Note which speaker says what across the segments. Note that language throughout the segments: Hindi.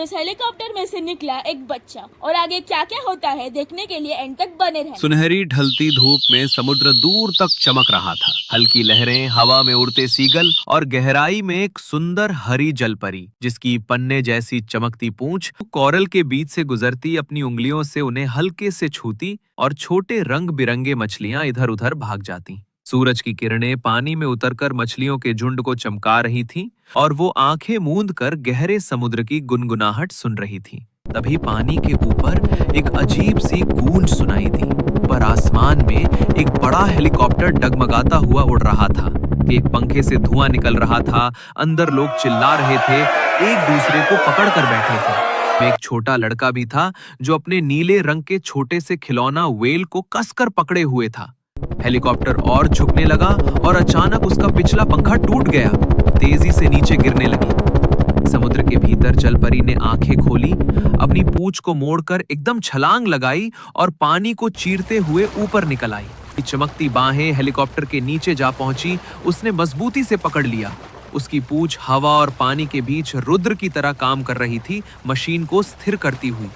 Speaker 1: और उस हेलीकॉप्टर में से निकला एक बच्चा। और आगे क्या क्या होता है देखने के लिए एंड तक बने रहना।
Speaker 2: सुनहरी ढलती धूप में समुद्र दूर तक चमक रहा था। हल्की लहरें, हवा में उड़ते सीगल और गहराई में एक सुंदर हरी जलपरी जिसकी पन्ने जैसी चमकती पूंछ कोरल के बीच से गुजरती अपनी उंगलियों से उन्हें हल्के से छूती और छोटे रंग बिरंगे मछलियां इधर उधर भाग जाती। सूरज की किरणें पानी में उतरकर मछलियों के झुंड को चमका रही थीं और वो आंखें मूंद कर गहरे समुद्र की गुनगुनाहट सुन रही थीं। तभी पानी के ऊपर एक अजीब सी गूंज सुनाई दी। पर आसमान में एक बड़ा हेलीकॉप्टर डगमगाता हुआ उड़ रहा था। एक पंखे से धुआं निकल रहा था। अंदर लोग चिल्ला रहे थे, एक दूसरे को पकड़ कर बैठे थे। एक छोटा लड़का भी था जो अपने नीले रंग के छोटे से खिलौना व्हेल को कसकर पकड़े हुए था। हेलीकॉप्टर और झुकने लगा और अचानक उसका पिछला पंखा टूट गया, तेजी से नीचे गिरने लगी। समुद्र के भीतर जलपरी ने आंखें खोली, अपनी पूंछ को मोड़कर एकदम छलांग लगाई और पानी को चीरते हुए ऊपर निकल आई। चमकती बाहें हेलीकॉप्टर के नीचे जा पहुंची। उसने मजबूती से पकड़ लिया। उसकी पूंछ हवा और पानी के बीच रुद्र की तरह काम कर रही थी, मशीन को स्थिर करती हुई।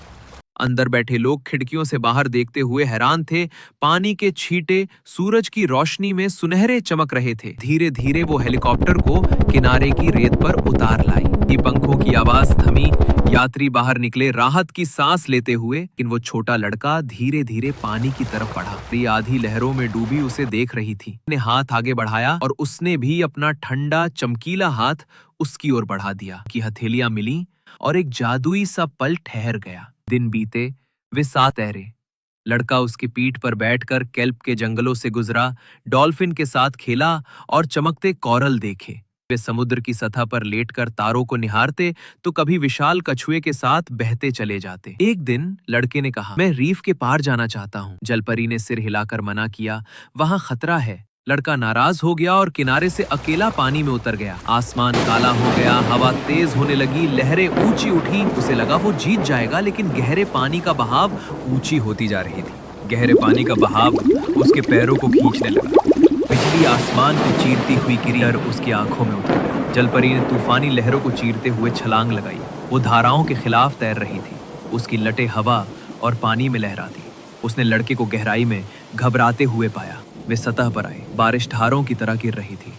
Speaker 2: अंदर बैठे लोग खिड़कियों से बाहर देखते हुए हैरान थे। पानी के छींटे सूरज की रोशनी में सुनहरे चमक रहे थे। धीरे धीरे वो हेलीकॉप्टर को किनारे की रेत पर उतार लाई। पंखों की आवाज थमी। यात्री बाहर निकले, राहत की सांस लेते हुए। लेकिन वो छोटा लड़का धीरे धीरे पानी की तरफ बढ़ा। आधी लहरों में डूबी उसे देख रही थी। उसने हाथ आगे बढ़ाया और उसने भी अपना ठंडा चमकीला हाथ उसकी ओर बढ़ा दिया कि हथेलियां मिली और एक जादुई सा पल ठहर गया। दिन बीते, वे साथ तैरे। लड़का उसकी पीठ पर बैठकर केल्प के जंगलों से गुजरा, डॉल्फिन के साथ खेला और चमकते कोरल देखे। वे समुद्र की सतह पर लेटकर तारों को निहारते तो कभी विशाल कछुए के साथ बहते चले जाते। एक दिन लड़के ने कहा, मैं रीफ के पार जाना चाहता हूँ। जलपरी ने सिर हिलाकर मना किया, वहां खतरा है। लड़का नाराज हो गया और किनारे से अकेला पानी में उतर गया। आसमान काला हो गया, हवा तेज होने लगी, लहरें ऊंची उठी। उसे लगा वो जीत जाएगा, लेकिन गहरे पानी का बहाव ऊंची होती जा रही थी। गहरे पानी का बहाव उसके पैरों को खींचने लगा। बिजली आसमान को चीरती हुई किरण उसकी आंखों में उतर गई। जलपरी ने तूफानी लहरों को चीरते हुए छलांग लगाई। वो धाराओं के खिलाफ तैर रही थी। उसकी लटें हवा और पानी में लहराती। उसने लड़के को गहराई में घबराते हुए पाया। वे सतह पर आए। बारिश धारों की तरह गिर रही थी।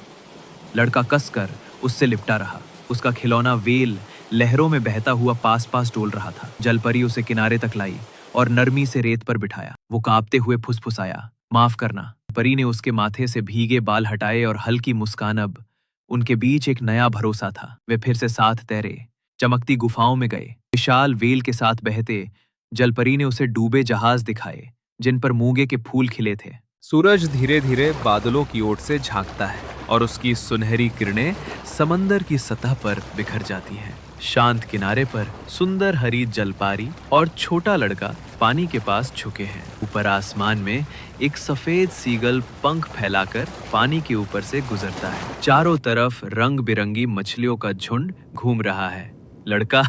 Speaker 2: लड़का कसकर उससे लिपटा रहा। उसका खिलौना व्हेल लहरों में बहता हुआ पास पास डोल रहा था। जलपरी उसे किनारे तक लाई और नरमी से रेत पर बिठाया। वो कांपते हुए फुसफुसाया, माफ करना। परी ने उसके माथे से भीगे बाल हटाए और हल्की मुस्कान। अब उनके बीच एक नया भरोसा था। वे फिर से साथ तैरे, चमकती गुफाओं में गए, विशाल व्हेल के साथ बहते। जलपरी ने उसे डूबे जहाज दिखाए जिन पर मूंगे के फूल खिले थे। सूरज धीरे धीरे बादलों की ओर से झांकता है और उसकी सुनहरी किरणें समंदर की सतह पर बिखर जाती हैं। शांत किनारे पर सुंदर हरी जलपारी और छोटा लड़का पानी के पास झुके हैं। ऊपर आसमान में एक सफेद सीगल पंख फैलाकर पानी के ऊपर से गुजरता है। चारों तरफ रंग बिरंगी मछलियों का झुंड घूम रहा है। लड़का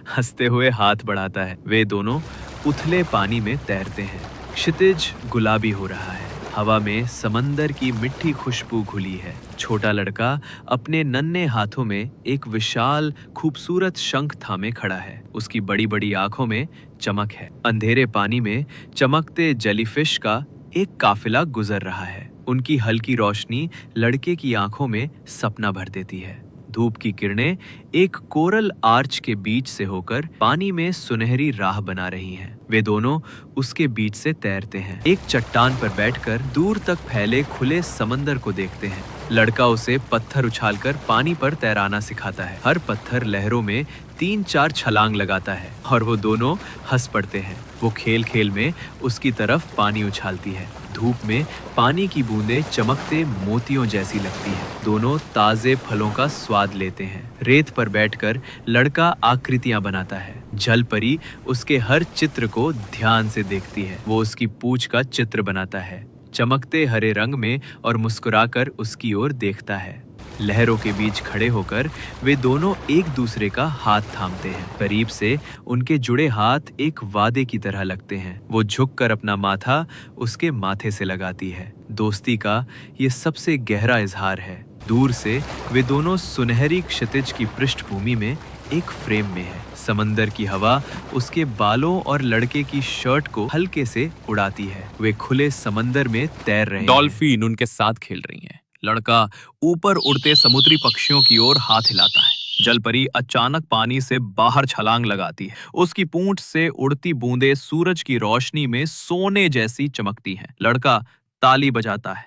Speaker 2: हंसते हुए हाथ बढ़ाता है। वे दोनों उथले पानी में तैरते हैं। क्षितिज गुलाबी हो रहा है। हवा में समंदर की मिठी खुशबू घुली है। छोटा लड़का अपने नन्हे हाथों में एक विशाल खूबसूरत शंख थामे खड़ा है। उसकी बड़ी बड़ी आंखों में चमक है। अंधेरे पानी में चमकते जेलीफिश का एक काफिला गुजर रहा है। उनकी हल्की रोशनी लड़के की आंखों में सपना भर देती है। धूप की किरणें एक कोरल आर्च के बीच से होकर पानी में सुनहरी राह बना रही हैं। वे दोनों उसके बीच से तैरते हैं। एक चट्टान पर बैठकर दूर तक फैले खुले समंदर को देखते हैं। लड़का उसे पत्थर उछालकर पानी पर तैराना सिखाता है। हर पत्थर लहरों में 3-4 छलांग लगाता है और वो दोनों हंस पड़ते हैं। वो खेल खेल में उसकी तरफ पानी उछालती है। धूप में पानी की बूंदें चमकते मोतियों जैसी लगती हैं। दोनों ताजे फलों का स्वाद लेते हैं। रेत पर बैठकर लड़का आकृतियां बनाता है। जलपरी उसके हर चित्र को ध्यान से देखती है। वो उसकी पूंछ का चित्र बनाता है, चमकते हरे रंग में, और मुस्कुराकर उसकी ओर देखता है। लहरों के बीच खड़े होकर वे दोनों एक दूसरे का हाथ थामते हैं। करीब से उनके जुड़े हाथ एक वादे की तरह लगते हैं। वो झुककर अपना माथा उसके माथे से लगाती है। दोस्ती का ये सबसे गहरा इजहार है। दूर से वे दोनों सुनहरी क्षितिज की पृष्ठभूमि में एक फ्रेम में है। समंदर की हवा उसके बालों और लड़के की शर्ट को हल्के से उड़ाती है। वे खुले समंदर में तैर रहे हैं। डॉल्फिन उनके साथ खेल रही हैं। लड़का ऊपर उड़ते समुद्री पक्षियों की ओर हाथ हिलाता है। जलपरी अचानक पानी से बाहर छलांग लगाती है। उसकी पूंछ से उड़ती बूंदें सूरज की रोशनी में सोने जैसी चमकती हैं। लड़का ताली बजाता है।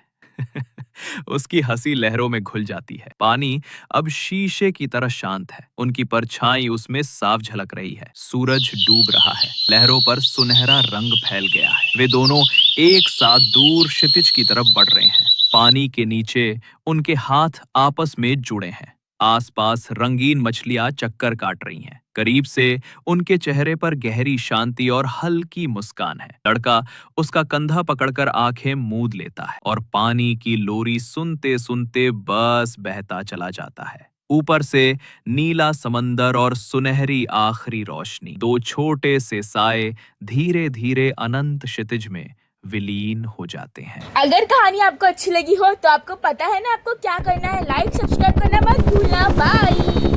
Speaker 2: उसकी हंसी लहरों में घुल जाती है। पानी अब शीशे की तरह शांत है। उनकी परछाई उसमें साफ झलक रही है। सूरज डूब रहा है। लहरों पर सुनहरा रंग फैल गया है। वे दोनों एक साथ दूर क्षितिज की तरफ बढ़ रहे हैं। पानी के नीचे उनके हाथ आपस में जुड़े हैं। आसपास रंगीन मछलियां चक्कर काट रही हैं। करीब से उनके चेहरे पर गहरी शांति और हल्की मुस्कान है। लड़का उसका कंधा पकड़कर आंखें मूंद लेता है और पानी की लोरी सुनते सुनते बस बहता चला जाता है। ऊपर से नीला समंदर और सुनहरी आखिरी रोशनी, दो छोटे से साए धीरे धीरे अनंत क्षितिज में विलीन हो जाते हैं।
Speaker 1: अगर कहानी आपको अच्छी लगी हो तो आपको पता है ना आपको क्या करना है। लाइक सब्सक्राइब करना मत भूलना। बाय।